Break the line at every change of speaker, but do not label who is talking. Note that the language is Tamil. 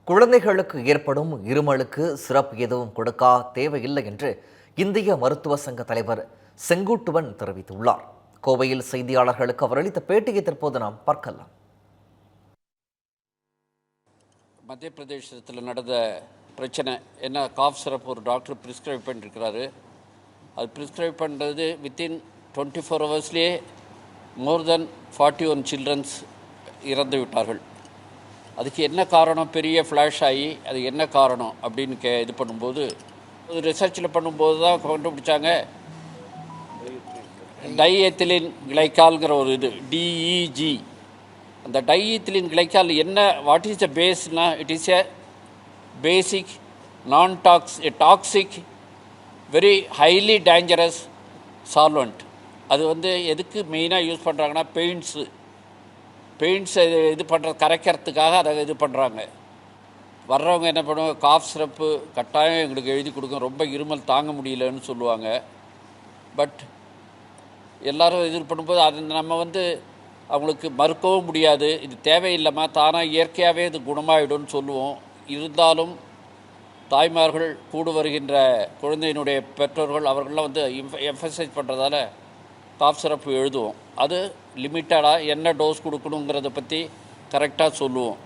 குழந்தைகளுக்கு ஏற்படும் இருமலுக்கு சிறப்பு எதுவும் கொடுக்க தேவையில்லை என்று இந்திய மருத்துவ சங்க தலைவர் செங்குட்டுவன் தெரிவித்துள்ளார். கோவையில் செய்தியாளர்களுக்கு அவர் அளித்த பேட்டியை தற்போது நாம் பார்க்கலாம்.
மத்திய பிரதேசத்தில் நடந்த பிரச்சனை என்ன, காஃப் சிரப் ஒரு டாக்டர் ப்ரிஸ்கிரைப் பண்ணியிருக்கிறாரு. அது ப்ரிஸ்கிரைப் பண்ணுறது வித்தின் 24 ஹவர்ஸ்லேயே மோர் தென் 41 சில்ட்ரன்ஸ் இறந்து விட்டார்கள். அதுக்கு என்ன காரணம், பெரிய ஃப்ளாஷ் ஆகி அது என்ன காரணம் அப்படின்னு இது பண்ணும்போது ரிசர்ச்சில் பண்ணும்போது தான் கண்டுபிடிச்சாங்க. டைஎத்திலின் கிளைக்கால்ங்கிற ஒரு இது டிஇஜி. அந்த டைஎத்திலின் கிளைக்கால் என்ன, வாட் இஸ் த பேஸ்னா, it is a basic toxic very highly dangerous solvent. அது எதுக்கு மெயினாக யூஸ் பண்ணுறாங்கன்னா பெயிண்ட்ஸை இது பண்ணுற கரைக்கிறதுக்காக அதை இது பண்ணுறாங்க. வர்றவங்க என்ன பண்ணுவாங்க, காஃப் சிரப்பு கட்டாயம் எங்களுக்கு எழுதி கொடுங்க, ரொம்ப இருமல் தாங்க முடியலன்னு சொல்லுவாங்க. பட் எல்லோரும் இது பண்ணும்போது அது நம்ம அவங்களுக்கு மறுக்கவும் முடியாது. இது தேவையில்லைம்மா, தானாக இயற்கையாகவே இது குணமாகிடும்னு சொல்லுவோம். இருந்தாலும் தாய்மார்கள் கூடு வருகின்ற குழந்தையினுடைய பெற்றோர்கள் அவர்கள்லாம் எம்ஃபசைஸ் பண்ணுறதால காஃப் சிரப்பு எழுதுவோம். அது லிமிட்டடாக என்ன டோஸ் கொடுக்கணுங்கிறத பற்றி கரெக்டாக சொல்லுவோம்.